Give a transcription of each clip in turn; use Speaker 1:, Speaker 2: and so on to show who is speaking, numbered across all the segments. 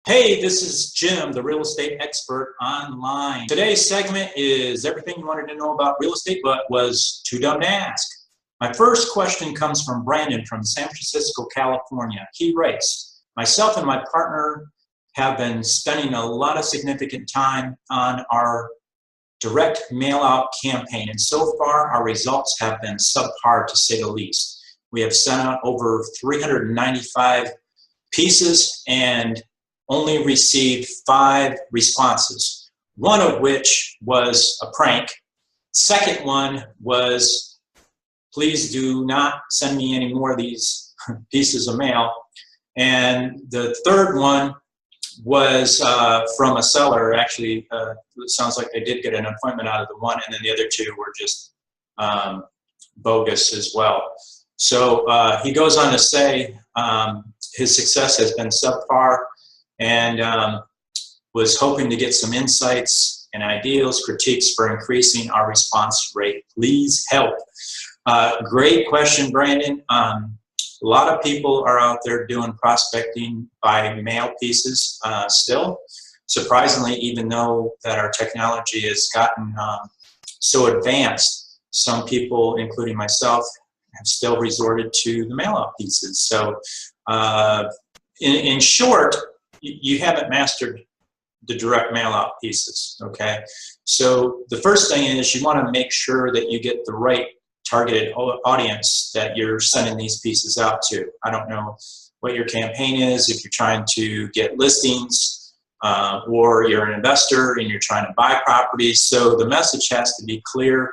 Speaker 1: Hey, this is Jim, the real estate expert online. Today's segment is everything you wanted to know about real estate but was too dumb to ask. My first question comes from Brandon from San Francisco, California. He writes, myself and my partner have been spending a lot of significant time on our direct mail-out campaign, and so far our results have been subpar, to say the least. We have sent out over 395 pieces and only received 5 responses, one of which was a prank. Second one was, please do not send me any more of these pieces of mail. And the third one was from a seller. Actually, it sounds like they did get an appointment out of the one, and then the other 2 were just bogus as well. So he goes on to say his success has been subpar, and was hoping to get some insights and ideas, critiques for increasing our response rate. Please help. Great question, Brandon. A lot of people are out there doing prospecting by mail pieces still. Surprisingly, even though that our technology has gotten so advanced, some people, including myself, have still resorted to the mail-out pieces. So in short, you haven't mastered the direct mail-out pieces, okay? So the first thing is you want to make sure that you get the right targeted audience that you're sending these pieces out to. I don't know what your campaign is, if you're trying to get listings or you're an investor and you're trying to buy properties. So the message has to be clear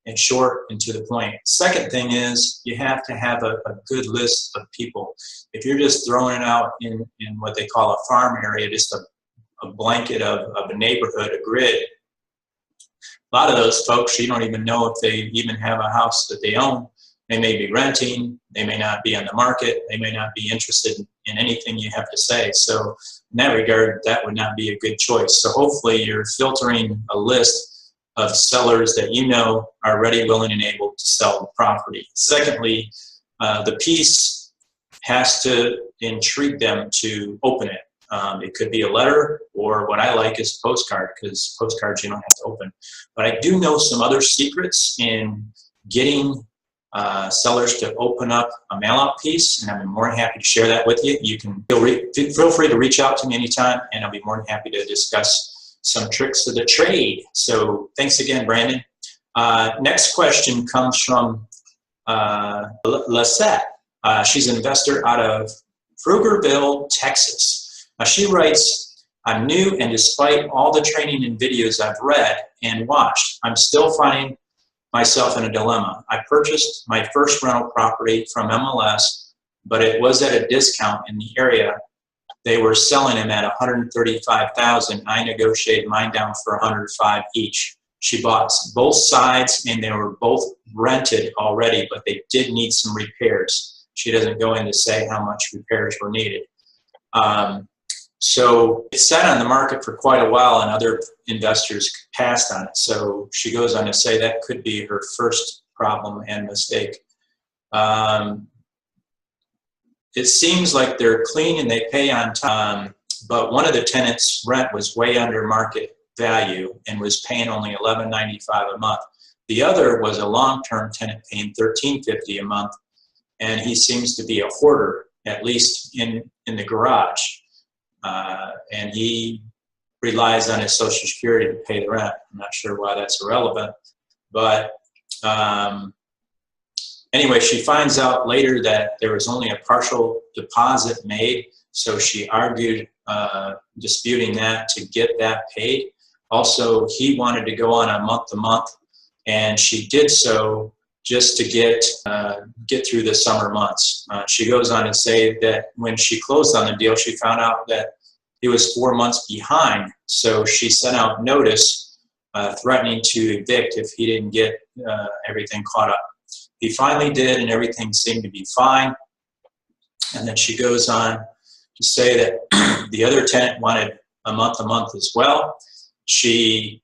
Speaker 1: and short and to the point. Second thing is you have to have a good list of people. If you're just throwing it out in what they call a farm area, just a blanket of a neighborhood, a grid, a lot of those folks, you don't even know if they even have a house that they own. They may be renting, they may not be on the market, they may not be interested in anything you have to say. So in that regard, that would not be a good choice. So hopefully you're filtering a list of sellers that you know are ready, willing, and able to sell the property. Secondly, the piece has to intrigue them to open it. It could be a letter, or what I like is a postcard, because postcards you don't have to open. But I do know some other secrets in getting sellers to open up a mail-out piece, and I'm more than happy to share that with you. You can feel free to reach out to me anytime, and I'll be more than happy to discuss some tricks of the trade. So thanks again, Brandon. Next question comes from Lisette. She's an investor out of Pflugerville, Texas. She writes, I'm new, and despite all the training and videos I've read and watched, I'm still finding myself in a dilemma. I purchased my first rental property from MLS, but it was at a discount in the area. They were selling them at $135,000. I negotiated mine down for $105,000 each. She bought both sides, and they were both rented already, but they did need some repairs. She doesn't go in to say how much repairs were needed. So it sat on the market for quite a while, and other investors passed on it. So she goes on to say that could be her first problem and mistake. It seems like they're clean and they pay on time, but one of the tenants' rent was way under market value and was paying only $11.95 a month. The other was a long-term tenant paying $13.50 a month, and he seems to be a hoarder, at least in the garage. And he relies on his Social Security to pay the rent. I'm not sure why that's irrelevant, but anyway, she finds out later that there was only a partial deposit made, so she argued disputing that to get that paid. Also, he wanted to go on a month-to-month, and she did so just to get through the summer months. She goes on to say that when she closed on the deal, she found out that he was 4 months behind, so she sent out notice threatening to evict if he didn't get everything caught up. He finally did, and everything seemed to be fine. And then she goes on to say that the other tenant wanted a month-to-month as well. She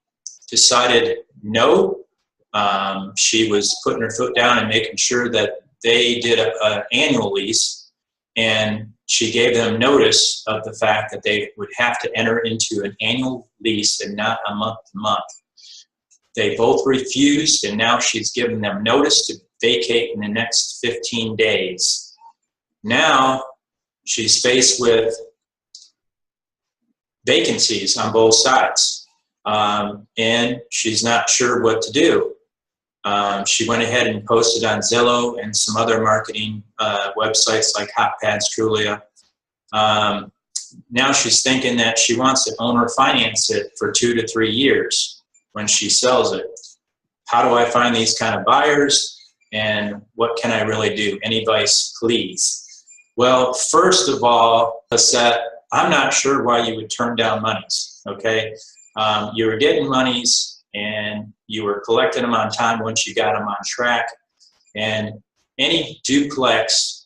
Speaker 1: decided no. She was putting her foot down and making sure that they did an annual lease, and she gave them notice of the fact that they would have to enter into an annual lease and not a month-to-month. They both refused, and now she's given them notice to vacate in the next 15 days. Now she's faced with vacancies on both sides, and she's not sure what to do. She went ahead and posted on Zillow and some other marketing websites like HotPads, Trulia. Now she's thinking that she wants to owner finance it for 2 to 3 years when she sells it. How do I find these kind of buyers, and what can I really do? Any advice, please? Well, first of all, Lisette, I'm not sure why you would turn down monies, okay? You were getting monies and you were collecting them on time once you got them on track, and any duplex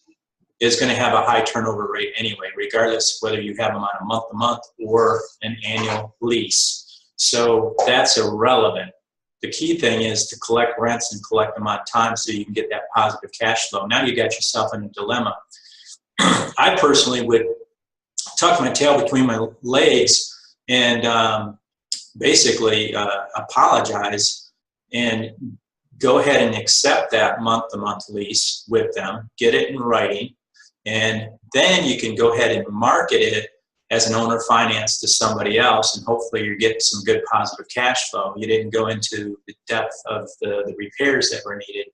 Speaker 1: is going to have a high turnover rate anyway, regardless whether you have them on a month-to-month or an annual lease. So that's irrelevant. The key thing is to collect rents and collect them on time so you can get that positive cash flow. Now you got yourself in a dilemma. I personally would tuck my tail between my legs and basically apologize and go ahead and accept that month-to-month lease with them, get it in writing, and then you can go ahead and market it as an owner finance to somebody else, and hopefully you're getting some good positive cash flow. You didn't go into the depth of the repairs that were needed,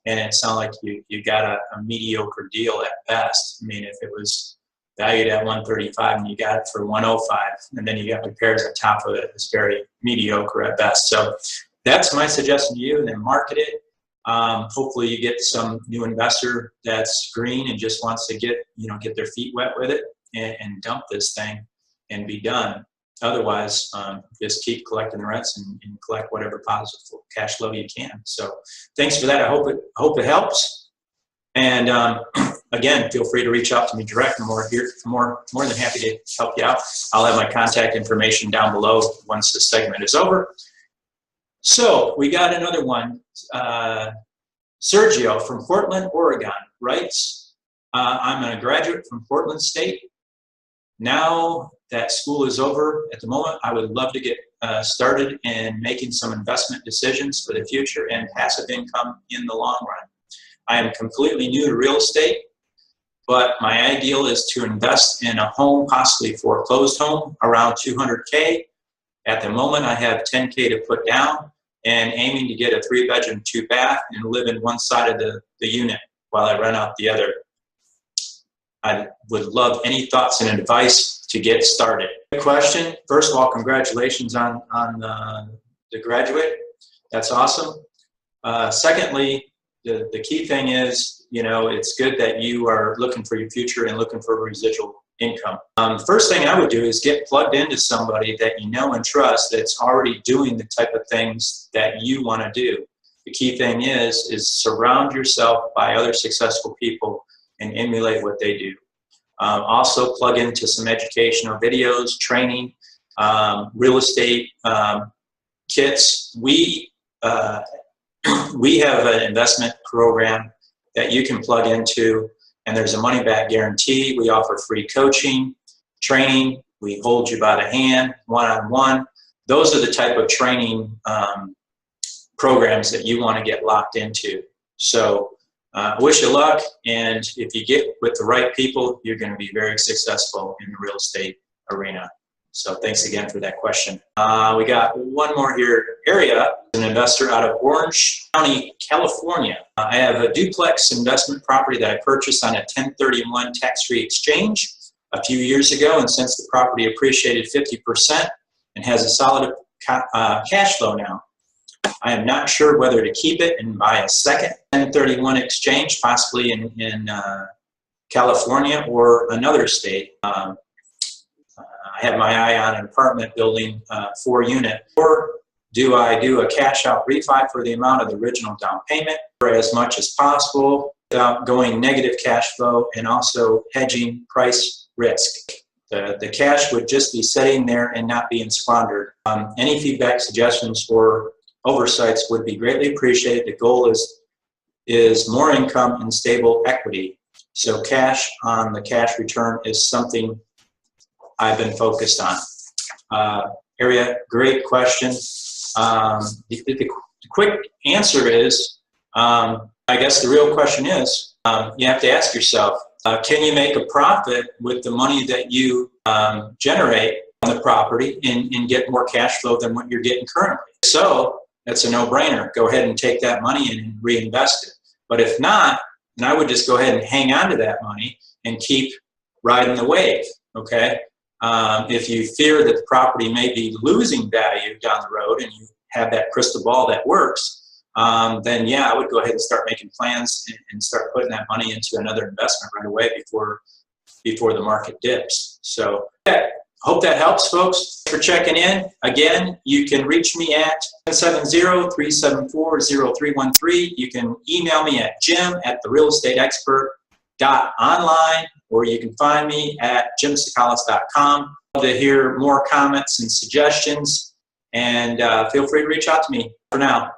Speaker 1: and it sounded like you got a mediocre deal at best. I mean, if it was valued at 135 and you got it for 105, and then you got repairs on top of it, it's very mediocre at best. So that's my suggestion to you, and then market it. Hopefully you get some new investor that's green and just wants to get their feet wet with it and dump this thing and be done. Otherwise, just keep collecting the rents and collect whatever positive cash flow you can. So thanks for that. I hope it helps. And again, feel free to reach out to me direct. I'm more than happy to help you out. I'll have my contact information down below once this segment is over. So we got another one. Sergio from Portland, Oregon writes, I'm a graduate from Portland State. Now that school is over at the moment, I would love to get started in making some investment decisions for the future and passive income in the long run. I am completely new to real estate, but my ideal is to invest in a home, possibly foreclosed home, around $200K. At the moment, I have $10K to put down and aiming to get a 3-bedroom, 2-bath and live in one side of the unit while I rent out the other. I would love any thoughts and advice to get started. Good question. First of all, congratulations on the graduate. That's awesome. Secondly, the key thing is, it's good that you are looking for your future and looking for residual income. The first thing I would do is get plugged into somebody that you know and trust that's already doing the type of things that you want to do. The key thing is surround yourself by other successful people and emulate what they do. Also plug into some educational videos, training, real estate kits. We have an investment program that you can plug into, and there's a money-back guarantee. We offer free coaching, training. We hold you by the hand, one-on-one. Those are the type of training programs that you want to get locked into. So wish you luck, and if you get with the right people, you're going to be very successful in the real estate arena. So thanks again for that question. We got one more here. Area, an investor out of Orange County, California. I have a duplex investment property that I purchased on a 1031 tax-free exchange a few years ago, and since the property appreciated 50% and has a solid cash flow now, I am not sure whether to keep it and buy a second 1031 exchange, possibly in California or another state. I have my eye on an apartment building, 4-unit. Or do I do a cash out refi for the amount of the original down payment for as much as possible without going negative cash flow and also hedging price risk? The cash would just be sitting there and not being squandered. Any feedback, suggestions, or oversights would be greatly appreciated. The goal is more income and stable equity. So cash on the cash return is something I've been focused on. Area, great question. The quick answer is, I guess the real question is, you have to ask yourself, can you make a profit with the money that you generate on the property and get more cash flow than what you're getting currently? So that's a no-brainer. Go ahead and take that money and reinvest it. But if not, then I would just go ahead and hang on to that money and keep riding the wave, okay? If you fear that the property may be losing value down the road and you have that crystal ball that works, then yeah, I would go ahead and start making plans and start putting that money into another investment right away before the market dips. So yeah, hope that helps, folks. For checking in. Again, you can reach me at 770-374-0313. You can email me at jim@TheRealEstateExpert.Online, or you can find me at jimsakalis.com. Love to hear more comments and suggestions, and feel free to reach out to me. For now.